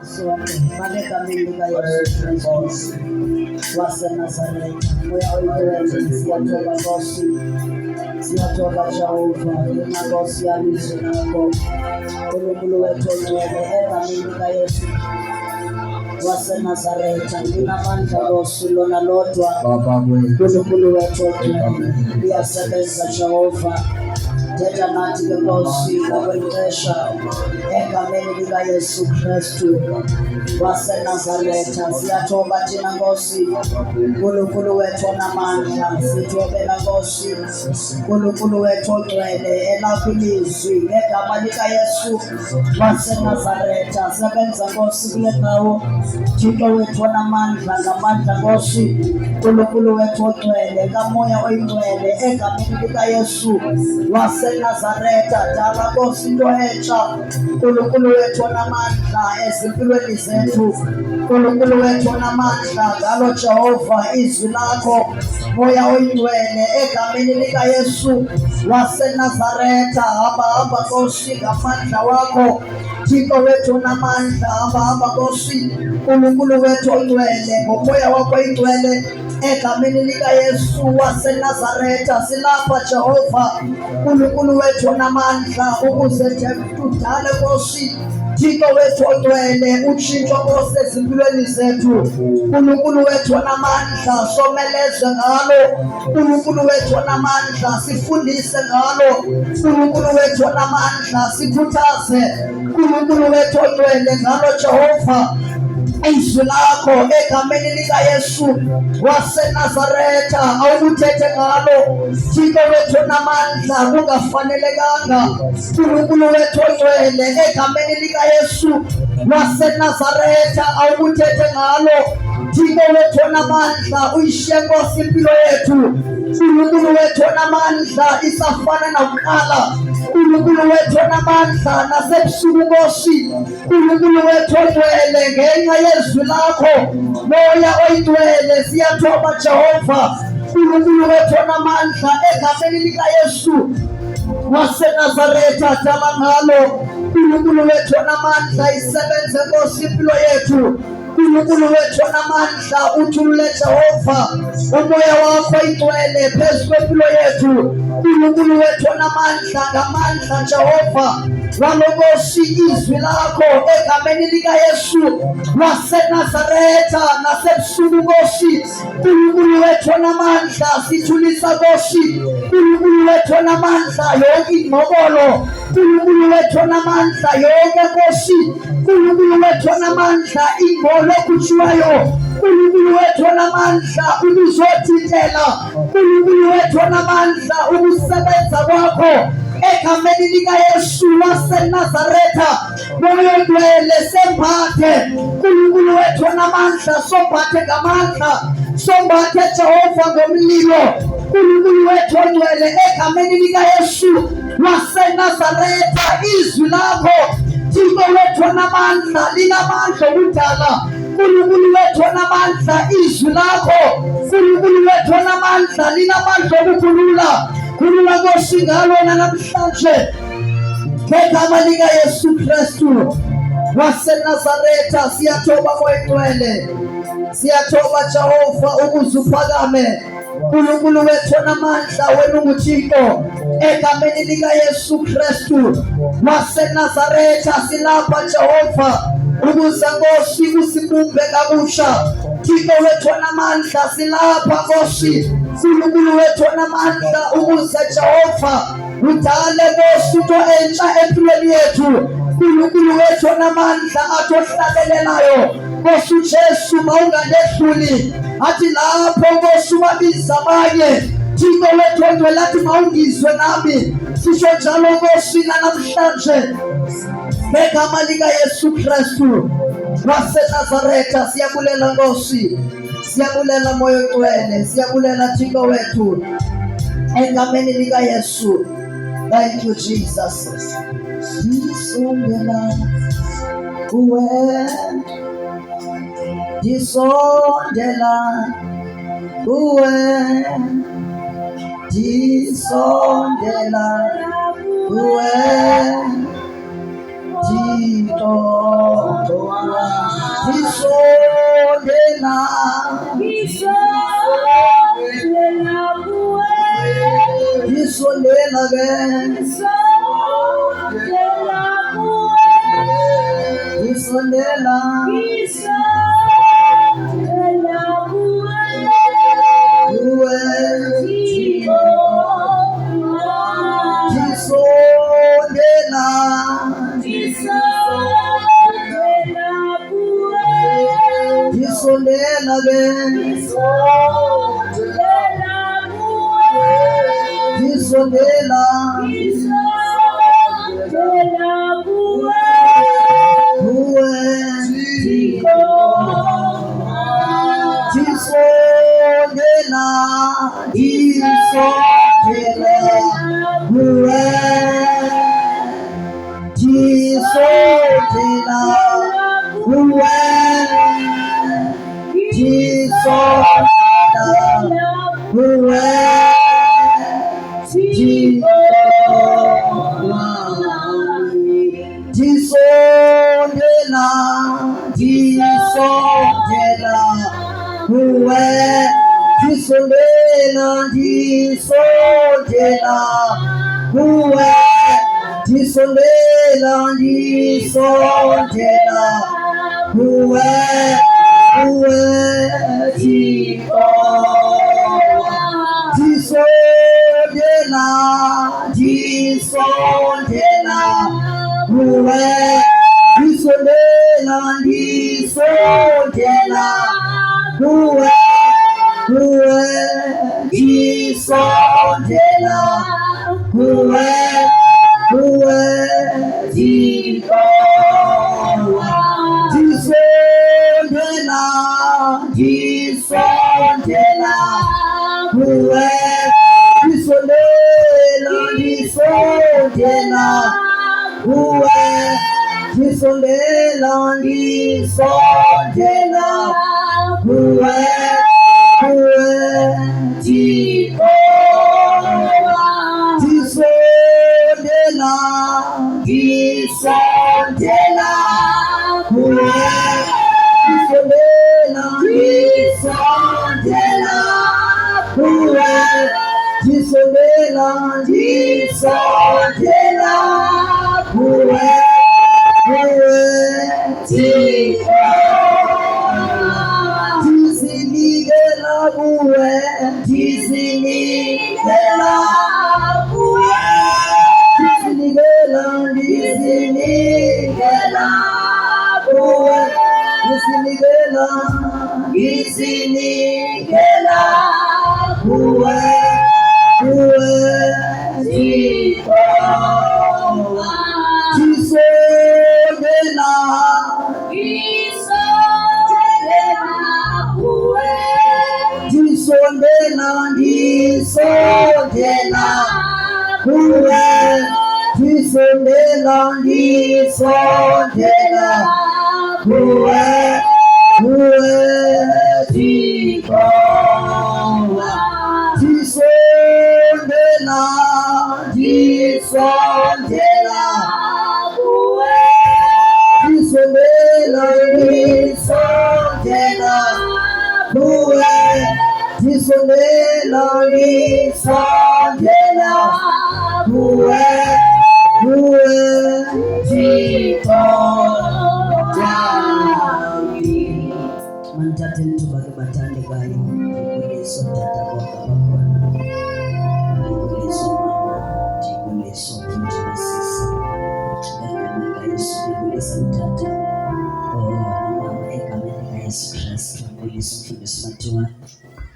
Baleka milika Yesu Kristo wase Nazareti, moya oitweni siyatoka Nkosi, siyatoka Jehova, Nkosi yalizwe nako uNkulunkulu wethu ongcwele, eka milika Yesu wase Nazareti, linamandla Nkosi lona lodwa uNkulunkulu wethu ongcwele, liyasebenza Jehova. Thetha nathi ke Nkosi ngokwexesha, egameni lika Yesu Kristu wase Nazareti, siyathoba thina Nkosi, uNkulunkulu wethu onamandla, sithobela Nkosi, uNkulunkulu wethu ongcwele, elakho ilizwi ngegama lika Yesu wase Nazareti, sebenza Nkosi kule ndawo, Thixo wethu onamandla, ngamandla Nkosi, uNkulunkulu wethu ongcwele, kamoya oyingcwele, egameni lika Yesu wase Nazareti, dala Nkosi into entsha, uNkulunkulu wethu onamandla ezimpilweni zethu, uNkulunkulu wethu onamandla, ngalo Jehova izwi lakho, moya oyingcwele, egameni lika Yesu wase Nazareti, hamba Nkosi ngamandla wakho, Thixo wethu onamandla, hamba Nkosi, uNkulunkulu wethu ongcwele, ngomoya wakho oyingcwele, egameni lika Yesu wase Nazareti, silapha Jehova, uNkulunkulu wethu onamandla, ukuze tudale Nkosi, Thixo wethu ongcwele, utshintsho Nkosi ezimpilweni zethu, uNkulunkulu wethu onamandla, someleze ngalo, uNkulunkulu wethu onamandla, sifundise ngalo, uNkulunkulu wethu onamandla, sikhuthaze, uNkulunkulu wethu ongcwele, ngalo Jehova izwi lakho, egameni lika Yesu wase Nazareti, awuthethe ngalo, Thixo wethu onamandla, kungafanelekanga, uNkulunkulu wethu ongcwele, egameni lika Yesu wase Nazareti, awuthethe ngalo, Thixo wethu onamandla, uyishiye Nkosi impilo yethu, uNkulunkulu wethu onamandla, isafana nakuqala, uNkulunkulu wethu onamandla, nasebusuku Nkosi, uNkulunkulu wethu ongcwele, ngenxa yezwi lakho, moya oyingcwele, siyathoba Jehova, uNkulunkulu wethu onamandla, egameni lika Yesu wase Nazareti, dala ngalo, uNkulunkulu wethu onamandla, isebenze Nkosi impilo yethu, uNkulunkulu wethu onamandla, uthulule Jehova, umoya wakho oyingcwele phezu kwempilo yethu, uNkulunkulu wethu onamandla, ngamandla Jehova walo Nkosi izwi lakho, egameni lika Yesu wase Nazareti, nasebusuku Nkosi, uNkulunkulu wethu onamandla, sithulisa Nkosi, uNkulunkulu wethu onamandla, yonke ingqobolo, uNkulunkulu wethu onamandla, yonke Nkosi, uNkulunkulu wethu onamandla, ingolo kutshiwayo, uNkulunkulu wethu onamandla, ukuzothintela, uNkulunkulu wethu onamandla, ukusebenza kwakho, egameni lika Yesu wase Nazareti, moya ongcwele, sembathe, uNkulunkulu wethu onamandla, sombathe ngamandla, sombathe Jehova ngomlilo, uNkulunkulu wethu ongcwele, egameni lika Yesu wase Nazareti, izwi lakho, Thixo wethu onamandla, linamandla okudala, uNkulunkulu wethu onamandla, izwi lakho, uNkulunkulu wethu onamandla, linamandla okukhulula, khulula Nkosi ngalo namhlanje, ngegama lika Yesu Kristu wase Nazareti, siyathoba oyingcwele, siyathoba Jehova, ukuze uphakame, uNkulunkulu wethu onamandla, wena unguThixo, egameni lika Yesu Kristu wase Nazareti, silapha Jehova, ukuze Nkosi usibumbe kabusha, Thixo wethu onamandla, silapha Nkosi, uNkulunkulu wethu onamandla, ukuze Jehova udale Nkosi into entsha empilweni yethu, uNkulunkulu wethu onamandla, athi ohlabelelayo Nkosi uJesu mawunganehluli, athi lapho Nkosi wabiza abanye, Thixo wethu ongcwele, athi mawungizwe nami, sisho njalo Nkosi namhlanje, ngegama lika Yesu Kristu wase Nazareti, siyabulela Nkosi, siyabulela moya ongcwele, siyabulela Thixo wethu, egameni lika Yesu. Thank you Jesus. Disondela kuwe, disondela kuwe, disondela kuwe, Thixo Tisondela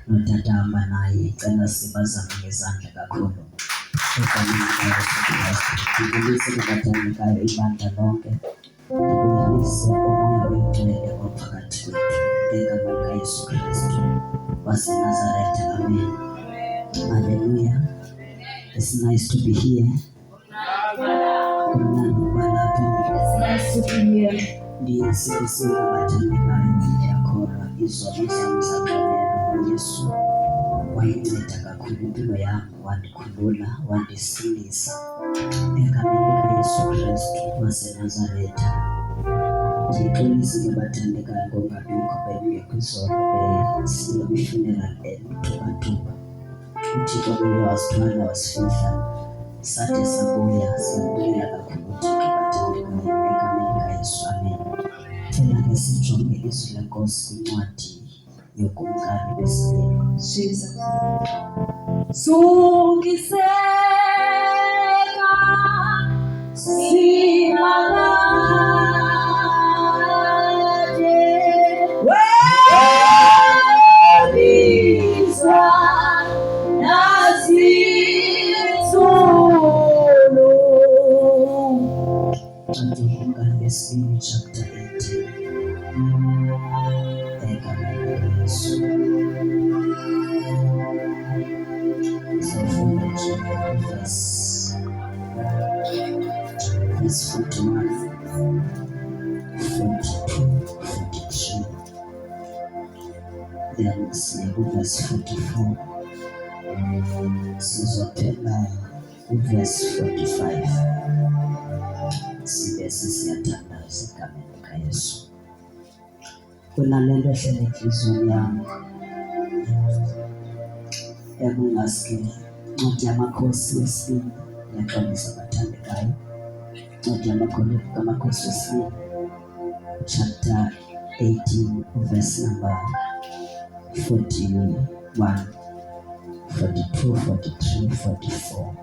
notata naye cela sibazame ngezandla kakhulu ndibulise kubathandekayo ibandla lonke, ndibulise umoya oyingcwele ophakathi kwethu ngegama likaYesu Kristu waseNazaretha. Amen. Hallelujah. It's nice to be here. Ndiyisibisile kubathandekayo ndiyakhora izono zam zaphela uYesu wayinceda kakhulu impilo yam, wandikhulula, wandisilisa egameni likaYesu Kristu waseNazaretha. ndiyixolisa ke bathandekayo ngokungabikho bengekho izolo besiya kwi-funeral eTuba. uThixo kuye wasithwala wasifihla sathi sabuya siyabulela kakhulu uThixo bathandekayo egameni likaYesu, amen. Thina ke sijonge izwi lenkosi kwincwadi yokumkani besibini. Sukiseka simangade webizwa nazizulu. Incwadi yokumkani besibini chapter 18 egameni likaYesu. Sifunda nje verse 41, 42, 43. Then siya verse 44. Sizophela verse 45. Sibe sisiyathandaza egameni likaYesu. Kunalento ehlele enhliziyweni yami ekungaske incwadi yamakhosi wesibini, ngiyaxolisa abathandekayo. Incwadi yamakhosi wesibini chapter 18 verse number 41, 42, 43, 44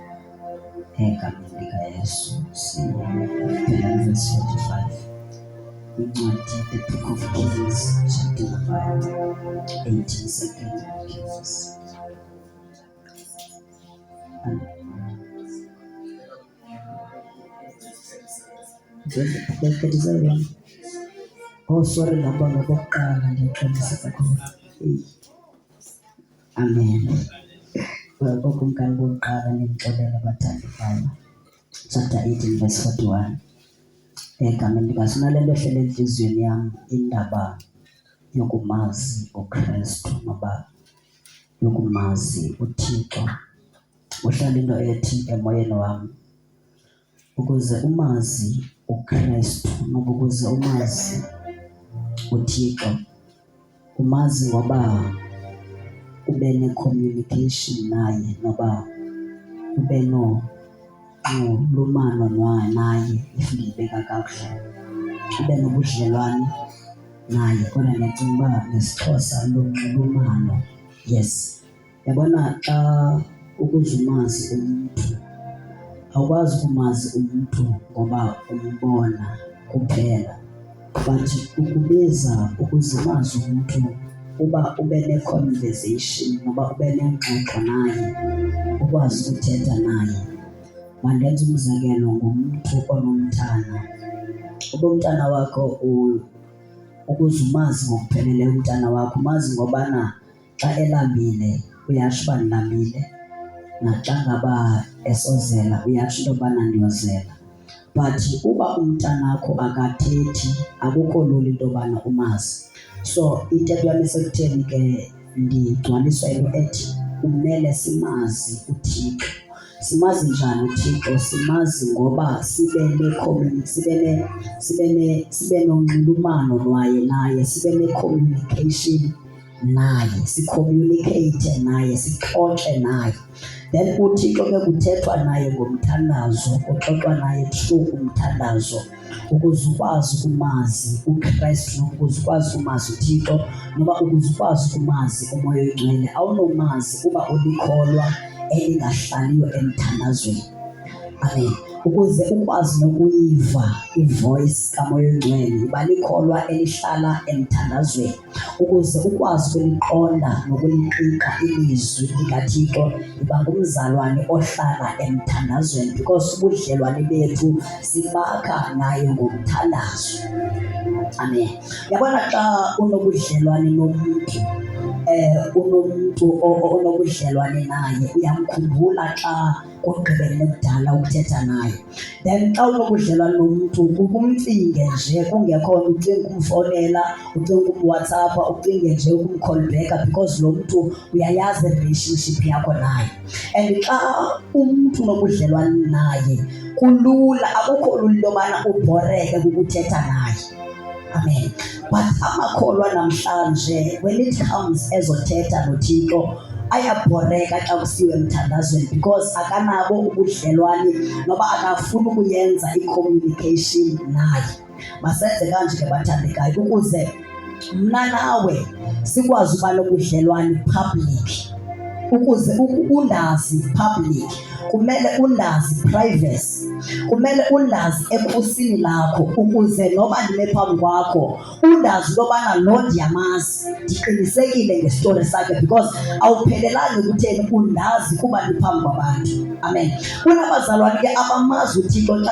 egameni likaYesu. Siphela verse 45. Incwadi the book of Kings chapter number 18, second Kings. Oh, sorry, namba ngokuqala ndiyaxolisa kakhulu. Amen. Okumkani bokuqala ndixolela abathandekayo. Chapter 18 verse 41. Egameni likaYesu. Nalento ehlele enhliziyweni yami indaba yokumazi uKristu noba yokumazi uThixo. Uhlala into ethi emoyeni wami, ukuze umazi uKristu noba ukuze umazi uThixo, umazi ngoba ube ne-communication naye, noba ube nolumano naye, if ndibeka kakuhle, ube nobudlelwane naye. Kodwa ndiyacinga uba nesiXhosa lunxulumano. Yes, yabona xa ukuze umazi umntu, awukwazi ukumazi umntu ngoba umbona kuphela, but ukubiza ukuze umazi umntu uba ube ne-conversation noba ube nengxoxo naye, ukwazi ukuthetha naye. Mandenze umzekelo ngomntu onomntana. Uba umntana wakho ukuze umazi ngokupheleleyo umntana wakho, umazi ngobana xa elambile uyatsho uba ndilambile, naxa ngaba esozela uyatsho into yobana ndiyozela. But uba umntanakho akathethi, akukho lula into yobana umazi. So intetho yam isekutheni ke ndigcwaliswa into ethi kumele simazi uThixo. Simazi njani uThixo? Simazi ngoba sibe nonxulumano naye, sibe ne-communication naye, sicommunicate naye, sixoxe naye. Then uThixo ke kuthethwa naye ngomthandazo, kuxoxwa naye through umthandazo, ukuze ukwazi ukumazi uKristu, ukuze ukwazi ukumazi uThixo, noba ukuze ukwazi ukumazi uMoya Oyingcwele. Awunomazi uba ulikholwa elingahlaliyo emthandazweni. Amen. Ukuze ukwazi nokuyiva ivoice kaMoya Oyingcwele, iba likholwa elihlala emthandazweni. Ukuze ukwazi ukuliqonda nokuliqika ilizwi likaThixo, iba ngumzalwane ohlala emthandazweni, because ubudlelwane bethu sibakha naye ngomthandazo. Amen. Yabona xa unobudlelwane nomntu, unomntu onobudlelwane naye, uyamkhumbula xa kugqibelele kudala ukuthetha naye. Then xa unobudlelwane nomntu kumcinge nje, kungekho nto ucinga ukumfowunela, ucinga ukumWhatsAppa, ucinge nje ukumcallbacka, because lo mntu uyayazi relationship yakho naye. And xa umntu unobudlelwane naye kulula, akukho lula into yobana ubhoreke kukuthetha naye. Amen. But amakholwa namhlanje when it comes ezothetha noThixo ayabhoreka xa kusiwe emthandazweni because akanabo ubudlelwane noba akafuni ukuyenza i-communication naye. Masenze kanje ke bathandekayo ukuze mna nawe sikwazi uba nobudlelwane public. Ukuze undazi public kumele undazi privacy, kumele undazi ekhusini lakho ukuze noba ndime phambi kwakho undazi lobana lo ndiyamazi, ndiqinisekile ngestori sakhe because awuphelelani ukutheni undazi kuba ndiphambi kwabantu. Amen. Kunabazalwane ke abamazi uThixo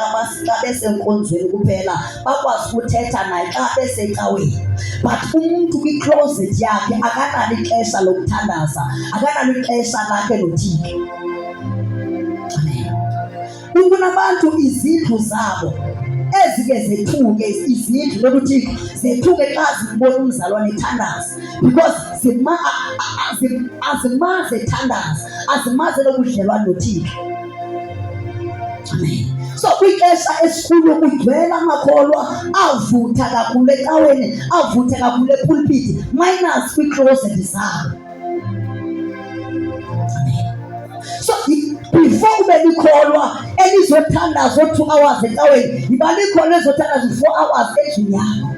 xa besenkonzweni kuphela bakwazi ukuthetha naye xa besecaweni, but umuntu kwi-closet yakhe akanalo ixesha lokuthandaza, akanalo ixesha lakhe noThixo. Kunabantu izindlu zabo ezike zethuke, izindlu lokuthi zethuke xa zibona umzalwane ethandaza because azimazi ethandaza, azimazi lokudlelwane noThixo. Amen. So kwixesha esikhulu kugcwele amakholwa avutha kakhulu ecaweni, avutha kakhulu epulpiti minus kwi-closet zabo. So before ube likholwa elizothandaza 2 hours ecaweni, yiba likholwa elizothandaza 4 hours endlini yakho.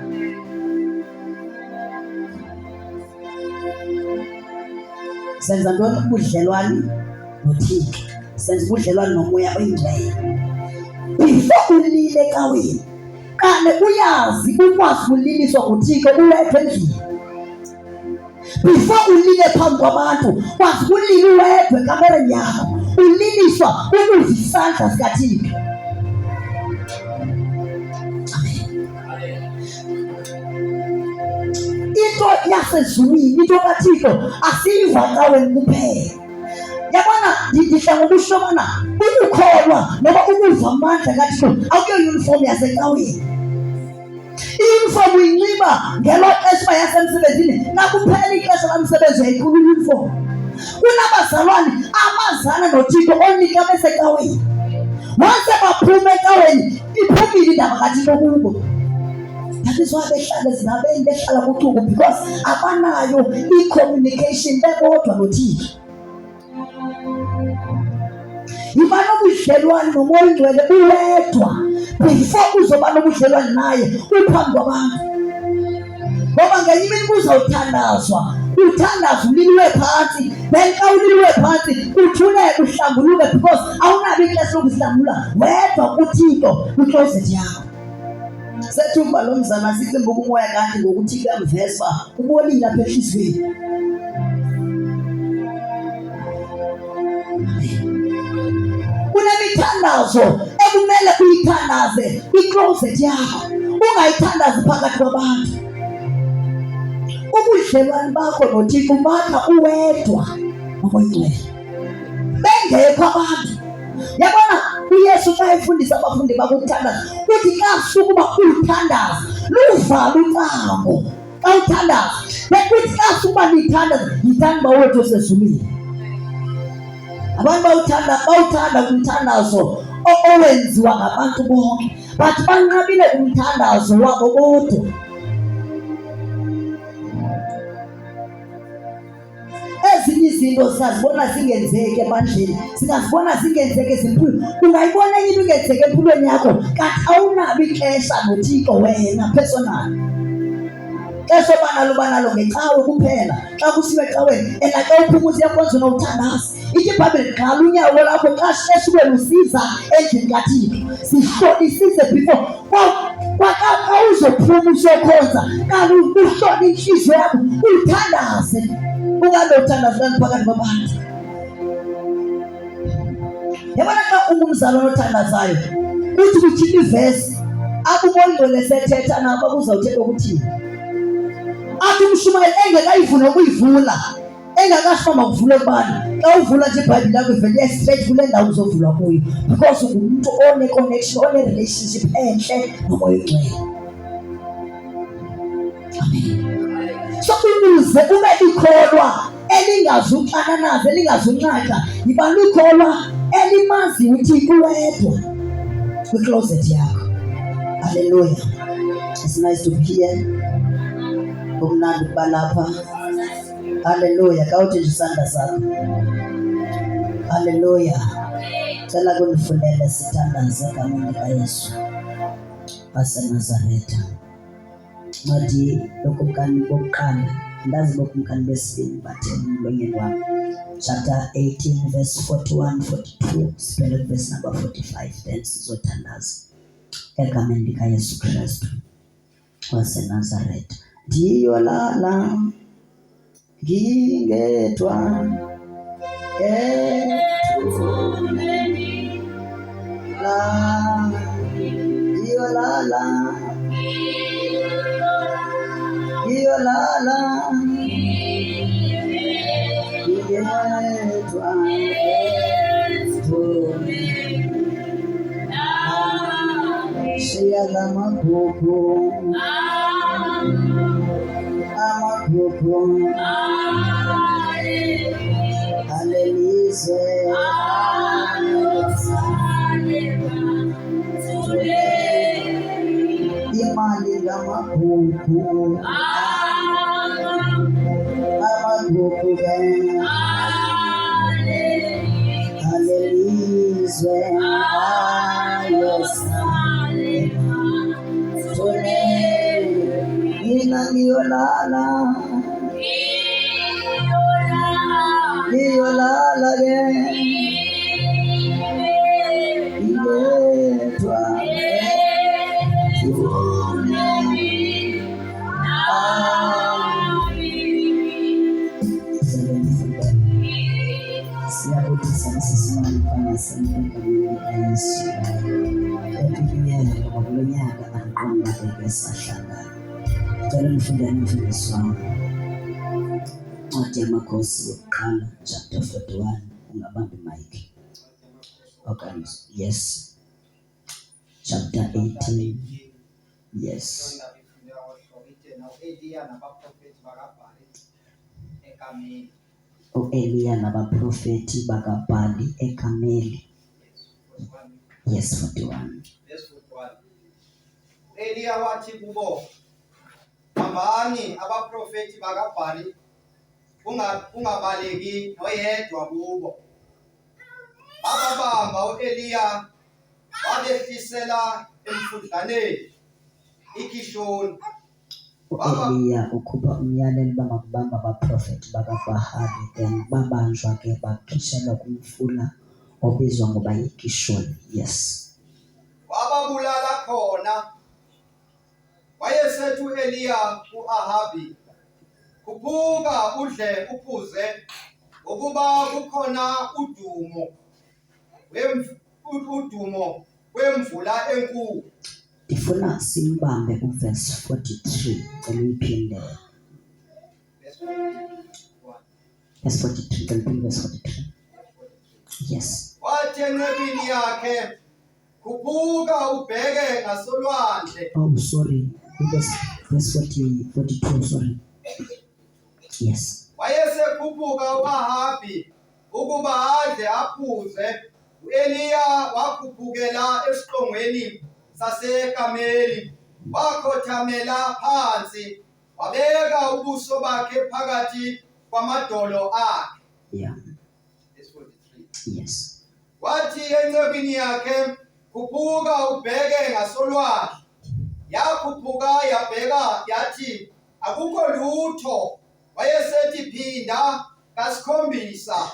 Senza ntoni ubudlelwane noThixo? Senza ubudlelwane nomoya oyingcwele. Before ulile ecaweni, kane uyazi ukwazi uliliswa nguThixo uwedwa endlini. Before ulile phambi kwabantu, kwazi ulile uwedwa ekamereni yakho, uliliswa ukuze isandla sikaThixo. Into yasezulwini, into kaThixo asiyiva ecaweni kuphela. Yabona ndidla ngokusho bona ukukholwa noba ukuva amandla kaThixo akuyo uniform yasecaweni. I-uniform uyinxiba ngelo xesha yasemsebenzini, nakuphela ixesha lamsebenzi yayikhulu i-uniform. Kunabazalwane amazana noThixo onika besecaweni, once baphuma ecaweni iphumile indaba kaThixo kubo. That is why behlala ezinabeni, behlala kuchuku because abanayo i-communication bebodwa noThixo. Yiba nobudlelwane nomoya oyingcwele uwedwa before uzoba nobudlelwane naye uphambi kwabantu. Ngoba ngenye imini kuzawuthandazwa, uthandaza uliliwe phantsi, then xa uliliwe phantsi uthuleke uhlambuluke because awunalo ixesha lokuhlambula wedwa kuThixo kwi-closet yakho. Sethuba lo mzana sicimba umoya kanti ngokuthi uyamvesa ubolile apha ehliziyweni. Kunemithandazo ekumele uyithandaze kwi-closet yakho, ungayithandazi phakathi kwabantu. Ubudlelwane bakho noThixo bakha uwedwa ngokwengcwele, bengekho abantu. Yabona uYesu xa efundisa abafundi bakhe ukuthandaza uthi xa sukuba ulithandaza luvala ucango xa uthandaza, bekuthi xa sukuba nithandaza yithanda uba wethu osezulwini. Abantu bawuthanda umthandazo owenziwa ngabantu bonke, but banqabile umthandazo wabo bodwa. Ezinye izinto singazibona zingenzeki ebandleni, singazibona zingenzeki ezimpilweni. Ungayibona enye into ingenzeki empilweni yakho kanti awunalo ixesha noThixo wena personal. Xesha ubanalo ngecawe kuphela xa kusiwe ecaweni, and xa uphuma usiyakonza unowuthandaza. Ithi iBhayibhile qala unyawo lakho xa sheshiwe lusiza endlini kaThixo, sihlolisise before xa uzophuma usokhonza kanti uhlole inhliziyo yakho uyithandaze. Ungalothandazani phakathi kwabantu. Yabona xa ungumzalwane othandazayo uthi kuthini ivesi akubongcwele sethetha nabo kuzawuthetha ukuthini. Athi uMshumayeli engekayivula ukuyivula, engakashoma kuvula kubani, xa uvula nje iBhayibhile yakho ivele straight kule ndawo uzovulwa kuyo because ungumuntu one-connection, one-relationship enhle nomoya oyingcwele. Amen. So ukuze ube likholwa elingazuxananaza, elingazunqaka, yiba likholwa elimazi uThixo wedwa kwi-closet yakho. Haleluya. It's nice to be here. Kumnandi ukuba lapha. Hallelujah. Kawuthi nje isandla sakho. Hallelujah. Cela kunifundele sithandaze egameni likaYesu waseNazaretha. Ncwadi yokumkani bokuqala, andazi bokumkani besibini bathini emlonyeni wami. Chapter 18 verse 41, 42, siphele verse number 45, then sizothandaza egameni likaYesu Kristu waseNazaretha. Ndiyolala ngingedwa ethuneni la, ndiyolala ngingedwa ethuneni la, shiyala amagugu alelizwe imali ngamagugu alelizwe mina ngiyolala ke ngedwa siyabuthisa nesisimane kaYesu ephilile ngoba nyaka anqonda besahlangana. Cela nifundele imfundiso wami. Ncwadi yamakhosi yokuqala chapter 41. Ungabamba imic. Okay. Yes. Chapter 18. Yes. Eliya nabaprofeti bakaBhali eKhameli. Yes, 41. Eliya wathi kubo, hambani abaprofeti bakaBhali ungabaleki noyedwa kubo. Bababamba u-Eliya wabehlisela emfudlaneni iKishoni. Eliya ukhupha umyalelo bangakubamba abaprofeti bakaBhali, then babanjwa ke bakhishelwa kumfula obizwa ngoba yiKishoni. Yes. Wababulala khona. Wayesethi u-Eliya ku-Ahabi, khuphuka udle uphuze ukuba kukhona udumo wemvula enkulu. Ndifuna simbambe uverse 43. Cela uyiphinde. Verse 43. Cela uyiphinde verse 43. Yes. Wathi encekwini yakhe, khuphuka ubheke ngasolwandle. Oh, sorry. Verse 42. Sorry. Yes. Wayesekhuphuka u-Ahabi ukuba adle aphuze, u-Eliya wakhuphukela esiqongweni saseKhameli, wakhothamela phansi, wabeka ubuso bakhe phakathi kwamadolo akhe. Yeah. Verse 43. Yes. Wathi encekwini yakhe, khuphuka ubheke ngasolwandle. Yakhuphuka yabheka yathi akukho lutho. Wayesethi phinda kasikhombisa.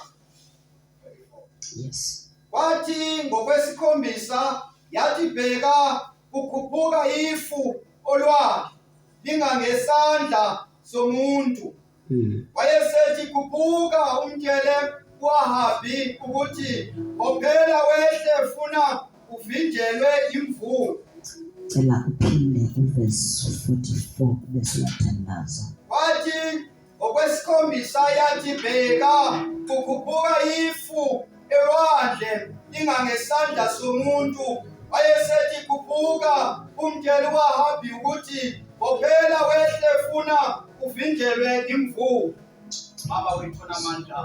Yes. Kwathi ngokwesikhombisa yathi bheka kukhuphuka ifu olwandle lingangesandla somuntu. Wayesethi khuphuka umtshele u-Ahabi ukuthi bophela wehle funa uvinjelwe imvula. Cela uphinde uverse 44 bese uyathandaza. Wathi ngokwesikhombisa yathi bheka kukhuphuka ifu elwandle lingangesandla somuntu. Wayesethi khuphuka umtshele u-Ahabi ukuthi bophela wehle funa uvinjelwe imvula. Baba wethu namandla,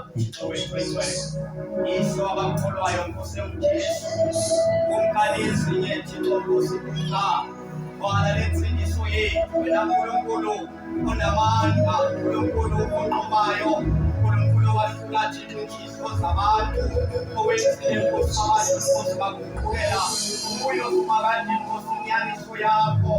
owethu Yesu abakholwayo Nkosi uJesu, umkhalisi yethu Nkosi kuqala. Bwana lensindiso yethu wena Nkulunkulu onamandla, Nkulunkulu onqobayo, Nkulunkulu wahlulathi inhliziyo zabantu, owenzile Nkosi abantu Nkosi bakukhuphela ubuyo kumakade Nkosi inyaniso yakho.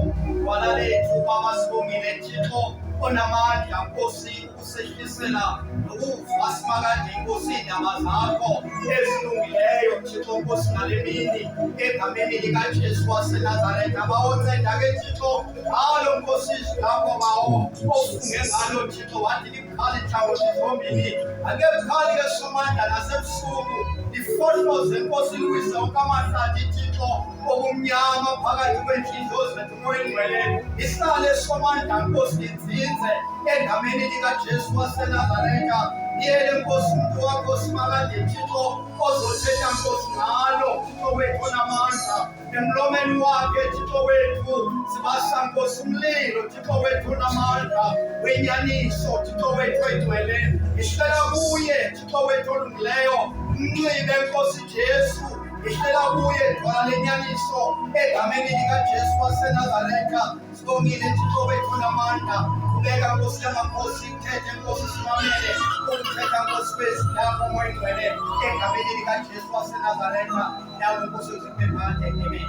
Bwana lethu Baba sibongile Thixo onamandla Nkosi ukusehlisela nokufa simakade Nkosi indaba zakho ezilungileyo Thixo Nkosi ngale mini egameni likaJesu waseNazaretha bawonceda ke Thixo ngalo Nkosi lapho bawo ofunge ngalo Thixo wathi likhali hlangothi zombili akekhali ke somandla nasebusuku lifohloze Nkosi luwise wonke amahlathi Thixo okumnyama phakathi kwenhliziyo zethu moyingcwele isale somandla Nkosi linzinze egameni likaJesu waseNazaretha yele Nkosi umuntu wakho simakade Thixo ozothetha Nkosi ngalo Thixo wethu onamandla emlomeni wakhe Thixo wethu sibasa Nkosi umlilo Thixo wethu onamandla wenyaniso Thixo wethu egcwele isicela kuye Thixo wethu olungileyo umnxibe Nkosi Jesu isicela kuye dwala lenyaniso egameni likaJesu waseNazaretha sibongile Thixo wethu onamandla ubeka Nkosi yamakhosi ithethe Nkosi simamele ukuthetha Nkosi wezilapho moyingcwele egameni likaJesu waseNazaretha nawe Nkosi uziphephane amen.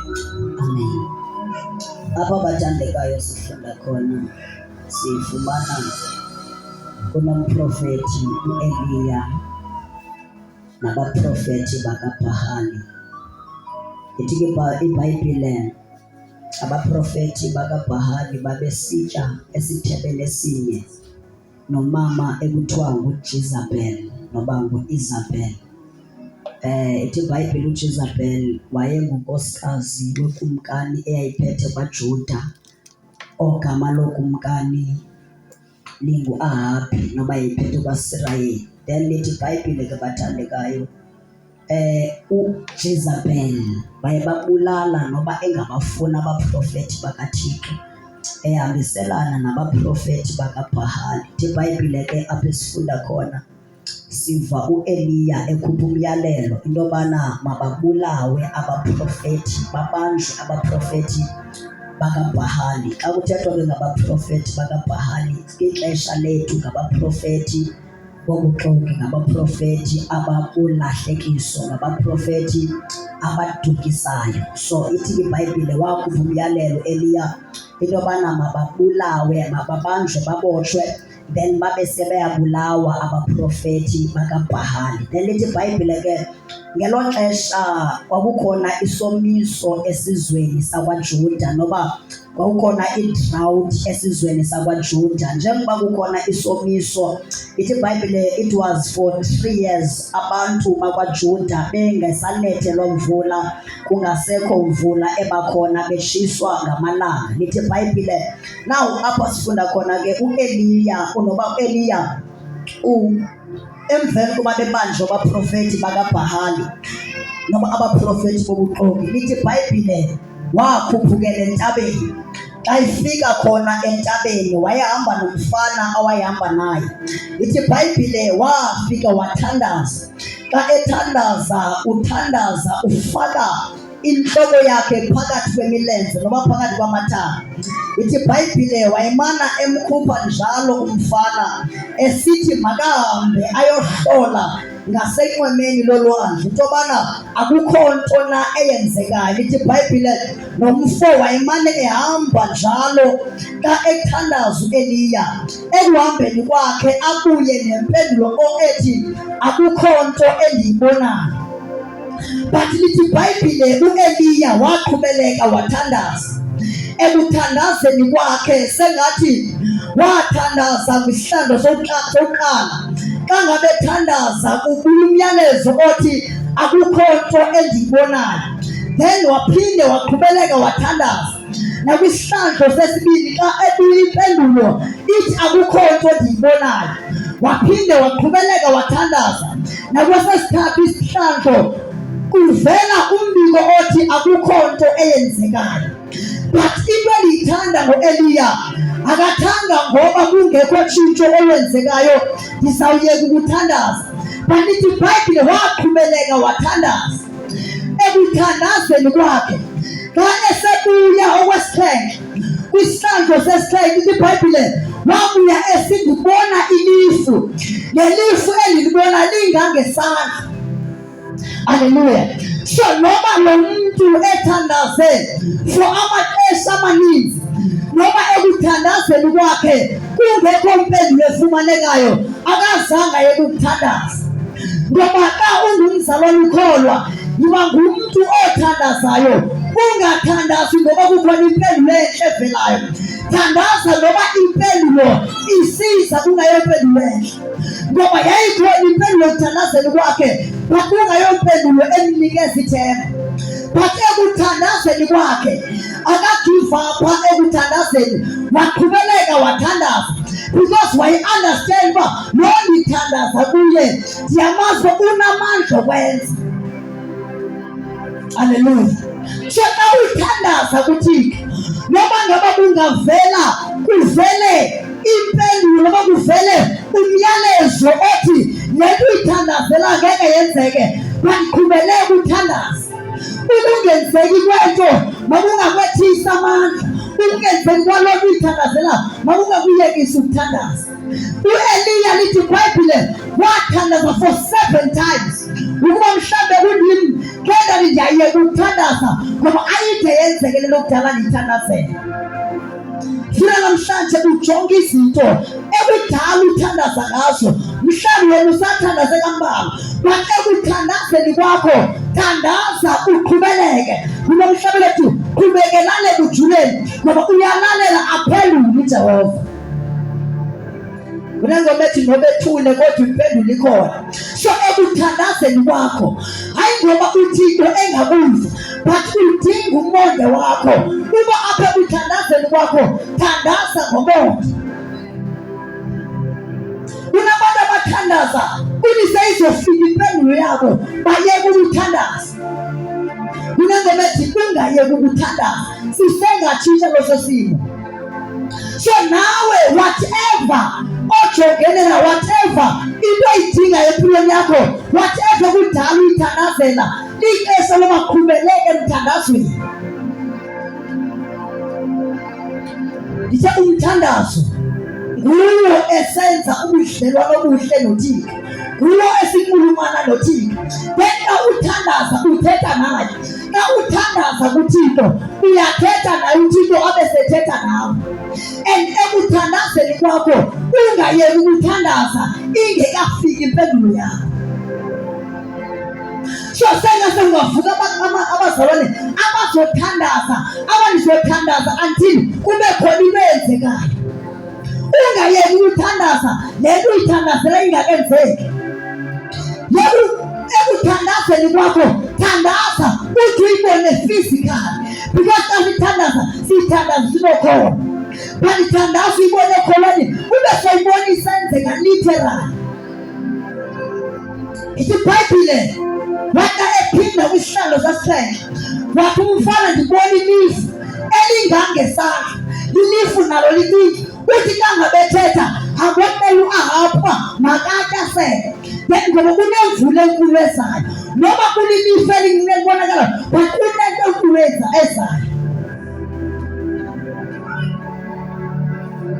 Amen. Apha bathandekayo sifunda khona sifumana kunomprofethi uEliya nabaprofethi bakaBhahali. Ithi ke iBhayibhile abaprofethi bakaBhahali babesitya esithebele sinye nomama ekuthiwa nguJezabel noba nguIsabel. Ithi iBhayibhile uJezabel wayengunkosikazi yokumkani eyayiphethe kwaJuda ogama lokumkani linguAhabi noba yayiphethe kwaSirayeli. Then lithi iBhayibhile ke bathandekayo uJezabel wayebabulala noba engabafuni abaprofethi bakaThixo ehambiselana nabaprofethi bakaBhahali. Ithi iBhayibhile ke apho esifunda khona siva uEliya ekhupha umyalelo into yobana mababulawe abaprofethi babanjwe abaprofethi bakaBhahali. Xa kuthethwa ke ngabaprofethi bakaBhahali ixesha lethu ngabaprofethi bobuxoki, ngabaprofethi abakulahlekiso, ngabaprofethi abadukisayo. So ithi iBhayibhile wakhupha umyalelo Eliya into yobana mababulawe mababanjwe babotshwe then babe sebeyabulawa abaprofethi bakaBhahali. Then lithi iBhayibhile ke ngelo xesha kwakukhona isomiso esizweni sakwaJuda noba kwakukhona i-drought esizweni sakwaJuda. Njengoba kukhona isomiso ithi iBhayibhile it was for 3 years abantu bakwaJuda bengesanethelwa mvula, kungasekho mvula ebakhona beshiswa ngamalanga. Lithi iBhayibhile now apho sifunda khona ke uEliya unoba uEliya emveni kuba bebanjwe abaprofethi bakaBhahali noba abaprofethi bobuxoki. Lithi iBhayibhile wakhuphukela entabeni. Xa ifika khona entabeni wayehamba nomfana awayehamba naye. Lithi iBhayibhile wafika wathandaza. Xa ethandaza uthandaza ufaka inhloko yakhe phakathi kwemilenze noba phakathi kwamathambo. Ithi iBhayibhile wayemana emkhupha njalo umfana esithi makahambe ayohlola ngasenqwemeni lolwandle into yobana akukho nto na eyenzekayo. Lithi iBhayibhile nomfo wayemane ehamba njalo xa ethandaza uEliya, ekuhambeni kwakhe abuye nempendulo ethi akukho nto endiyibonayo. But lithi iBhayibhile uEliya waqhubeleka wathandaza. Ekuthandazeni kwakhe sengathi wathandaza kwisihlandlo sokuqala. Xa ngabe thandaza kubuya umyalezo othi akukho nto endiyibonayo. Then waphinde waqhubeleka wathandaza nakwisihlandlo sesibili xa ebuya impendulo ithi akukho nto endiyibonayo. Waphinde waqhubeleka wathandaza nakwesesithathu isihlandlo kuvela umbiko othi akukho nto eyenzekayo. But into endiyithanda ngoEliya akathanga ngoba kungekho tshintsho olwenzekayo ndizawuyeka ukuthandaza. But lithi iBhayibhile waqhubeleka wathandaza. Ekuthandazeni kwakhe xa esebuya okwesixhenxe kwisihlandlo sesixhenxe iBhayibhile wabuya esindibona ilifu, lelifu elilibona lingangesandla. Haleluya. So noma lo muntu ethandaze for amaxesha amaninzi, noma ekuthandazeni kwakhe kungekho mpendulo efumanekayo, akazange ayekuthandaza. Ngoba xa ungumzalwane ukholwa yiba ngumuntu othandazayo. Ungathandazi ngoba kukhona impendulo enhle evelayo. Thandaza ngoba impendulo isiza kungayompendulo enhle. Ngoba yayikhona impendulo ekuthandazeni kwakhe, kungayompendulo emnikeza ithemba. But ekuthandazeni kwakhe akagive up. Ekuthandazeni waqhubeleka wathandaza, because wayi-understand uba lo ndithandaza kuye ndiyamazi unamandla okwenza. Haleluya. So xa uthandaza kuThixo, noma ngaba kungavela kuvele impendulo, noma kuvele umyalezo othi le nto uyithandazela ngeke yenzeke, mandiqhubeleke uthandaza. Ukungenzeki kwento makungakwethisa amandla, ukungenzeki kwaloo nto uyithandazela makungakuyekisi ukuthandaza. U-Eliya lithi iBhayibhile wathandaza for 7 times. Ukuba mhlawumbe kundim kenda ndiyayeka ukuthandaza ngoba ayide yenzeke lelo kudala ndiyithandazela. Funa namhlanje ujonge izinto ekudala uthandaza ngazo, mhlawumbe wena usathandaze kambalwa, but ekuthandazeni kwakho thandaza uqhubeleke. Unomhlawumbe lethu qhubekelane kujuleni ngoba uyalalela aphendule uJehova. Unengoma ethi nobethule kodwa impendulo ikhona. So ekuthandazeni kwakho hayi ngoba uThixo engakuva, but udinga umonde wakho. Uba apha ekuthandazeni kwakho thandaza ngomonde. Kunabantu abathandaza kunise izofika impendulo yabo bayeke ukuthandaza. Unengoma ethi ungayeki ukuthandaza, sisengatshintsha leso simo. So nawe whatever ojongene na, whatever into ayidinga empilweni yakho, whatever kudala uyithandazela, ixesha loba qhubeleke emthandazweni. Ndithe umthandazo nguwo esenza ubudlelwane obuhle noThixo, nguwo esikhulumana noThixo. Then xa uthandaza uthetha naye. Xa uthandaza kuThixo uyathetha naye, uThixo abe sethetha nawe. And ekuthandazeni kwakho ungayeki ukuthandaza ingekafiki impendulo yakho. So sengase ungavuka abazalwane abazothandaza, abalizothandaza until kube khona into eyenzekayo. Ungayeki ukuthandaza le nto uyithandazela ingakenzeki. Ekuthandazeni kwakho thandaza uthi uyibone physical, because xa sithandaza sithandaza sibokhona. But thandaza uyibone kholweni ube soyibona isenzeka literal. iBhayibhile waxa ephinda kwisihlandlo sesixhenxe wathi umfana ndibona ilifu elingangesandla. Ilifu nalo liningi. Uthi xa ngabethetha akweqela uAhabha makatyasele. Then ngoba kunemvula enkulu ezayo, noba kulilifu elibonakala but kunento enkulu ezayo.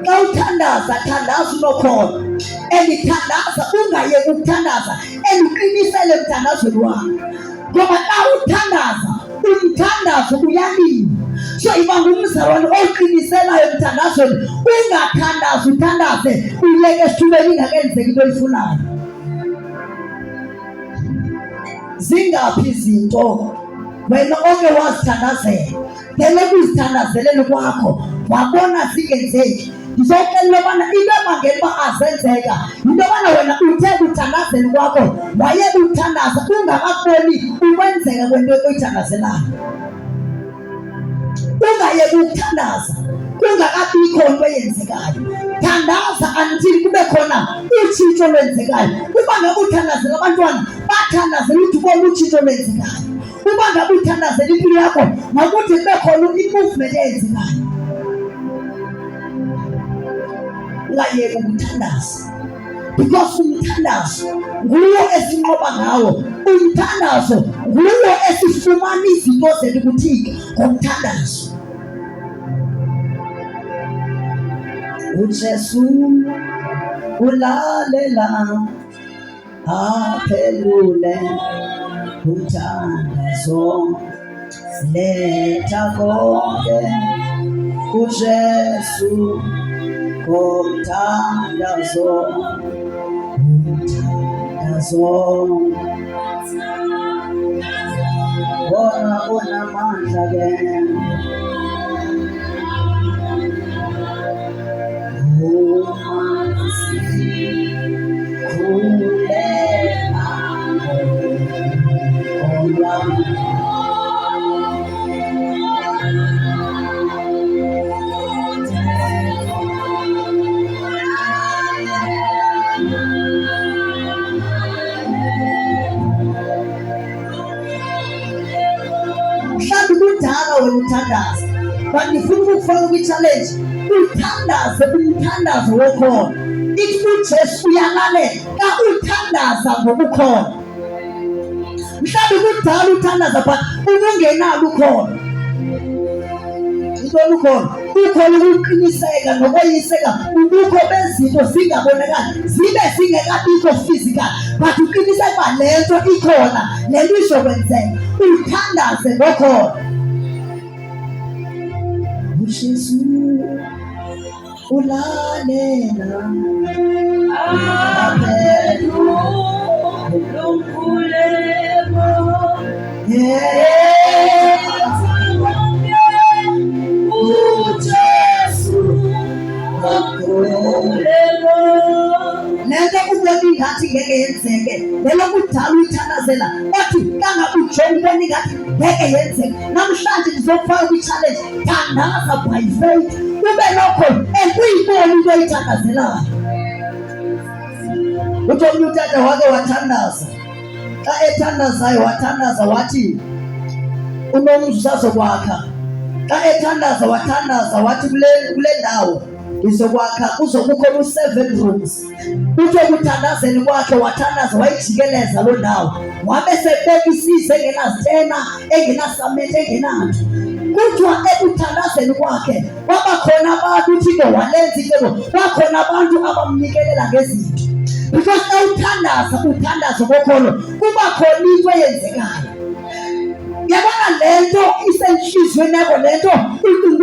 Xa uthandaza thandaza unokhona, endithandaza ungayeki ukuthandaza, endiqinisele emthandazweni wakho. Ngoba xa uthandaza umthandazo uyaliwa. So iba ngumzalwane oqiniselayo emthandazweni, ungathandazi uthandaze uyeke esithubeni ingakenzeki into oyifunayo. Zingaphi izinto wena oke wazithandazela, ngele kuzithandazeleni kwakho wabona zingenzeki? Ndizokuxelela ubana into ebangela uba azenzeka yinto yobana wena uthe kuthandazeni kwakho wayeke uthandaza ungakaboni ukwenzeka kwento oyithandazelayo. Ungayeki ukuthandaza kungakabikho nto eyenzekayo. Thandaza until kube khona utshintsho lwenzekayo. Uba ngabe uthandazela abantwana bathandazela uthi ubone utshintsho lwenzekayo. Uba ngabe uthandazela impilo yakho makuthi kube khona i-movement eyenzekayo. Ungayeki ukuthandaza. because umthandazo nguwo esinqoba ngawo, umthandazo nguwo esifumana izinto zethu kuThixo ngomthandazo. uJesu ulalela aphelule umthandazo, letha konke uJesu ngomthandazo, umthandazo wona unamandla ke, mhlawumbe kudala wena uthandaza, but ngifuna ukufaka kwi-challenge, uthandaze umthandazo wokhona. Ithi uJesu uyalalela ka uthandaza ngokukhona. Mhlawumbe kudala uthandaza but ubungenalo ukhona. Intoni ukhona? Ukhona ukuqiniseka nokoyiseka ubukho bezinto zingabonakali, zibe zingekabikho physical, but uqiniseka uba le nto ikhona, le nto izokwenzeka. Uthandaze ngokhona. uJesu ulalela lento ubona ingathi ngeke yenzeke, lelo kudala uyithandazela othi kangabe ujonge ubona ingathi ngeke yenzeke. Namhlanje ngizokufaka kwi-challenge, thandaza by faith, ube lokho ekuyibona into oyithandazelayo. Uthi omnye utata wake wathandaza, xa ethandazayo wathandaza wathi unomzi usazokwakha. Xa ethandaza wathandaza wathi kule ndawo izokwakha kuzokukhona 7 rooms. Uthi ekuthandazeni kwakhe wathandaza wayijikeleza loo ndawo, wabe sebeka isiza engenazitena, engenasamenti, engenanto. Kuthiwa ekuthandazeni kwakhe kwabakhona abantu, uThixo walenza into, kwakhona abantu abamnikelela ngezinto. Because xa uthandaza kokholo kuba khona into eyenzekayo. Yabona le nto isenhliziyweni yakho, le nto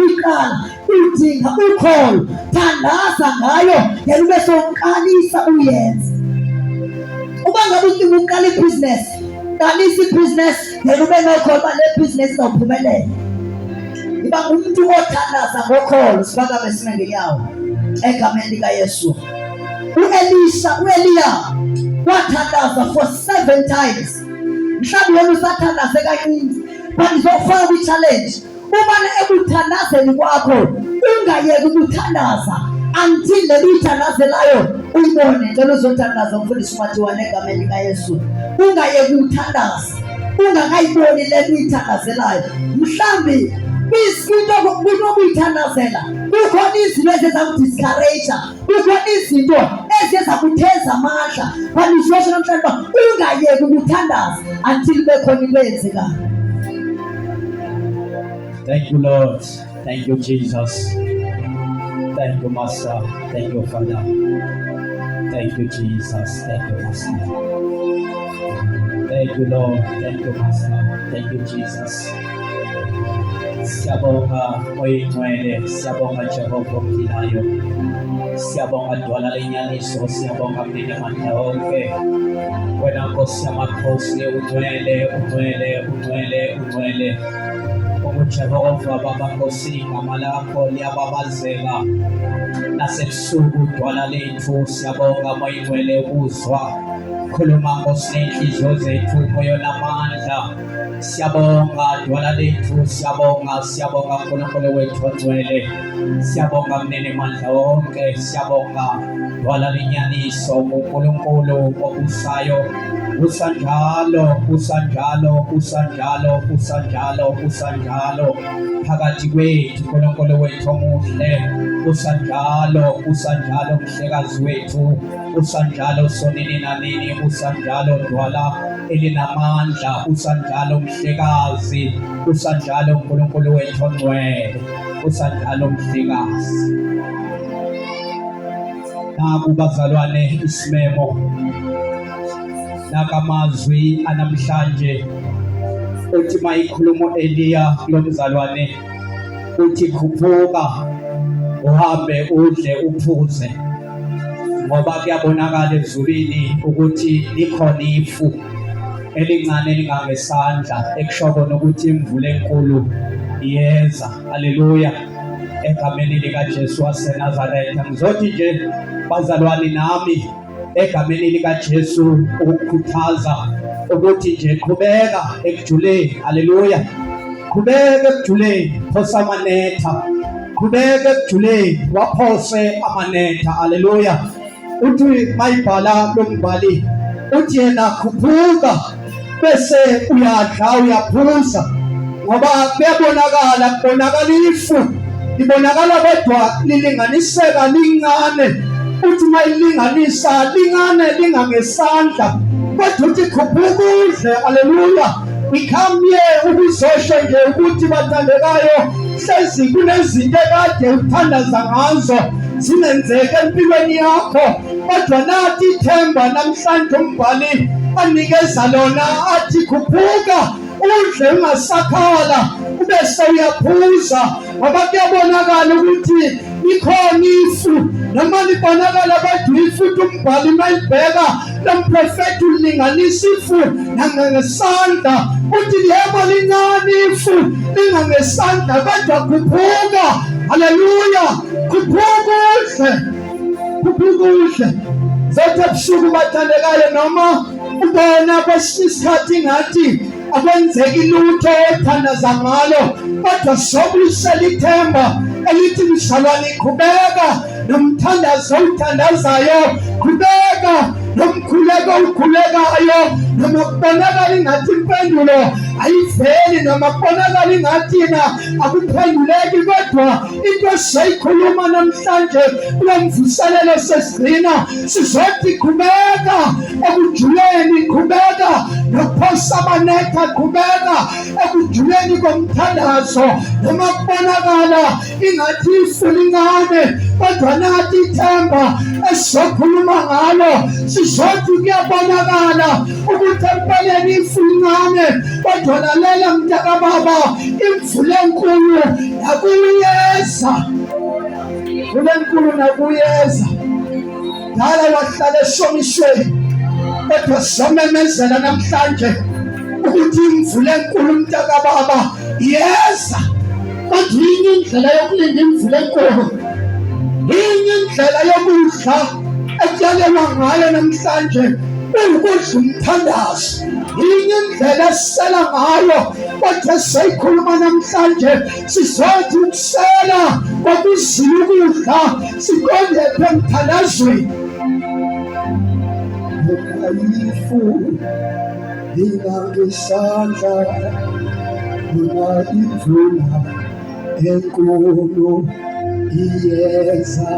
uyiqala udinga ukholo, thandaza ngayo yena ube sowuqalisa uyenza. Uba ngabe udinga ukuqala ibhizinesi, qalisa ibhizinesi yena ube nokholo uba le bhizinesi izawuphumelela. Iba ngumuntu othandaza ngokholo. Sifaka besime ngenyawo egameni likaYesu. u-Eliya wathandaza for 7 times. Mhlawumbe wena usathandaze kaninzi, but ngizokufaka kwi-challenge, ubana ekuthandazeni kwakho ungayeki ukuthandaza until le uyithandazelayo uyibone. Ngicela uzothandaza umfundisi uMathiwane egameni likaYesu. Ungayeki ukuthandaza ungakayiboni le uyithandazelayo. Mhlawumbe kwizinto obuyithandazela kukhona izinto ezenza kudiscourage, kukhona izinto ezenza kutheza amandla, but ngisho namhlanje uba ungayeki ukuthandaza until bekhona into eyenzekayo. Thank you, Lord. Thank you, Jesus. Thank you, Master. Thank you, Father. Thank you, Jesus. Thank you, Master. Thank you, Lord. Thank you, Master. Thank you, Jesus. Siyabonga oyingcwele, siyabonga Jehova ophilayo, siyabonga Dwala lenyaniso, siyabonga Mnini amandla wonke. Wena Nkosi yamakhosi, ungcwele, ungcwele, ungcwele, ungcwele. UJehova Baba Nkosi, igama lakho liyababazela nasebusuku Dwala lethu. Siyabonga moyingcwele ukuzwa, khuluma Nkosi nenhliziyo zethu, moyo namandla. Siyabonga Dwala lethu, siyabonga, siyabonga Nkulunkulu wethu ongcwele. Siyabonga mnene mandla wonke, siyabonga dwala linyaniso kuNkulunkulu obusayo. Usanjalo, usanjalo, usanjalo, usanjalo, usanjalo phakathi kwethu uNkulunkulu wethu omuhle. Usanjalo, usanjalo mhlekazi wethu, usanjalo sonini nanini, usanjalo dwala elinamandla, usanjalo mhlekazi, usanjalo uNkulunkulu wethu ongcwele, usanjalo mhlekazi. Naku bazalwane isimemo nakamazwi anamhlanje uthi mayikhulumo Eliya kulo mzalwane uthi khuphuka uhambe udle uphuze ngoba kuyabonakala ezulwini ukuthi likhona ifu elincane elingangesandla ekushoko nokuthi imvula enkulu iyeza. Haleluya, egameni likaJesu waseNazaretha. Ngizothi nje bazalwane nami egameni likaJesu ukukhuthaza ukuthi nje qhubeka ekujuleni. Haleluya, qhubeka ekujuleni, phosa amanetha, qhubeka ekujuleni, waphose amanetha. Haleluya, uthi mayibhala lo mbhali uthi yena khuphuka bese uyadla uyaphuza ngoba kuyabonakala, kubonakala ifu, libonakala kodwa lilinganiseka lincane. Uthi mayilinganisa lingane lingangesandla kodwa uthi khuphuka udle. Haleluya, we come here ukuzosho nje ukuthi bathandekayo hlezi kunezinto ekade uthandaza ngazo zingenzeka empilweni yakho, kodwa nathi ithemba namhlanje umbhali anikeza lona athi khuphuka udle ungasakhala ubese uyaphuza ngoba kuyabonakala ukuthi ikhona ifu. Noma libonakala kodwa ifuthi umbhali mayibheka lomprofethi ulinganisa ifu nangesandla uthi yebo lincane ifu lingangesandla kodwa khuphuka. Haleluya, khuphuka udle, khuphuka udle. Zathi ebusuku bathandekayo noma ubona kwesinye isikhathi ngathi akwenzeki lutho othandaza ngalo, kodwa sobuyisela ithemba elithi mzalwane qhubeka nomthandazo owuthandazayo, qhubeka nomkhuleko owukhulekayo, noma kubonakala ingathi impendulo ayiveli, noma kubonakala ingathi akuphenduleki, kodwa into esiyikhuluma namhlanje kulo mvuselelo sesigcina sizothi qhubeka ekujuleni, qhubeka nokuphosa amanetha, qhubeka ekujuleni komthandazo. Noma kubonakala ingathi ifu lincane, kodwa nathi ithemba esizokhuluma ngalo sizothi kuyabonakala ukuthi empeleni ifu lincane, kodwa lalela mntakababa, imvula enkulu nakuyeza, imvula enkulu nakuyeza. Dala wahlala esomisweni, kodwa somemezela namhlanje ukuthi imvula enkulu mntakababa yeza. Kodwa inye indlela yokulinda imvula enkulu, inye indlela yokudla ekutyalelwa ngayo namhlanje ukudla umthandazo, inye indlela esisela ngayo kodwa siyikhuluma namhlanje sizothi ukusela kokuzila ukudla siqonde emthandazweni. Ifu lingangesandla noma imvula enkulu iyeza,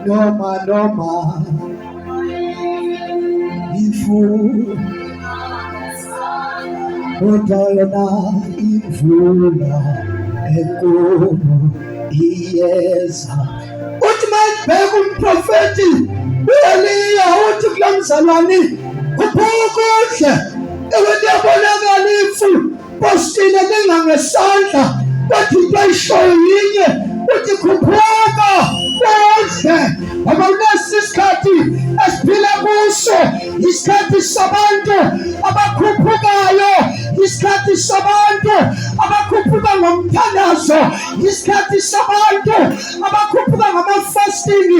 noma ifu kodwa yona imvula enkulu iyeza. Uthi mayibheka umprofethi u-Eliya uthi kulo mzalwane khuphuka udle, ekuyabonakala ifu postile lingangesandla, kodwa into ayishoyo yinye uthi khuphuka udle. Ngoba kulesi isikhathi esiphila kuso isikhathi sabantu abakhuphukayo, isikhathi sabantu abakhuphuka ngomthandazo, isikhathi sabantu abakhuphuka ngama-fasting,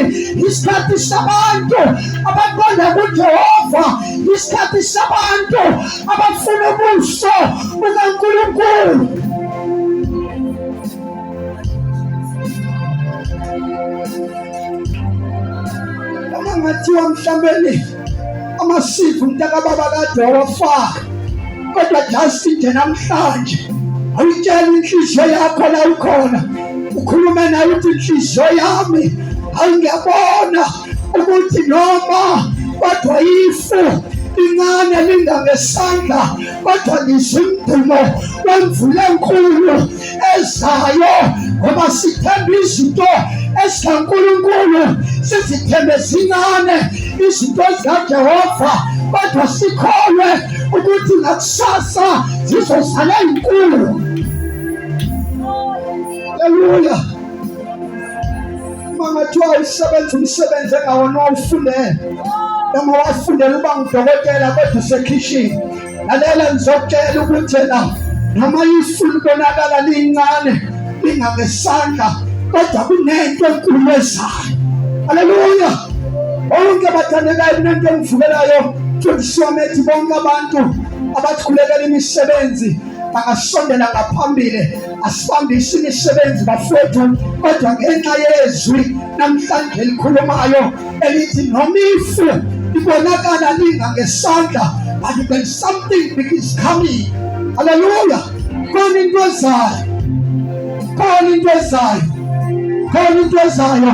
isikhathi sabantu abaqonda kuJehova, isikhathi sabantu abafuna ubuso bukaNkulunkulu. kungathiwa mhlawumbe amasipho mntakababa kade wawafaka, kodwa just nje namhlanje awuyitshela inhliziyo yakho la ukhona, ukhulume nayo uthi inhliziyo yami ngiyabona ukuthi noma kodwa ifu incane lingangesandla, kodwa ngizwa umdumo wemvula enkulu ezayo, ngoba sithemba izinto ezikaNkulunkulu, sizithembe zincane izinto zikaJehova, kodwa sikholwe ukuthi ngakusasa zizozala inkulu. Haleluya. Mangathiwa usebenza umsebenzi engawona owufundele, noma wafundela uba ngudokotela kodwa usekhishini, lalela ngizokutshela ukuthi noma ifu libonakala lincane lingangesandla, kodwa kunento enkulu ezayo. Haleluya. Bonke bathandekayo, kunento engivukelayo kuthiwa methi bonke abantu abathulekela imisebenzi bangasondela ngaphambili, asibambise imisebenzi bafowethu, kodwa ngenxa yezwi namhlanje elikhulumayo elithi noma ifu libonakala lingangesandla, but when something big is coming. Haleluya. Khona into ezayo, khona into ezayo, khona into ezayo.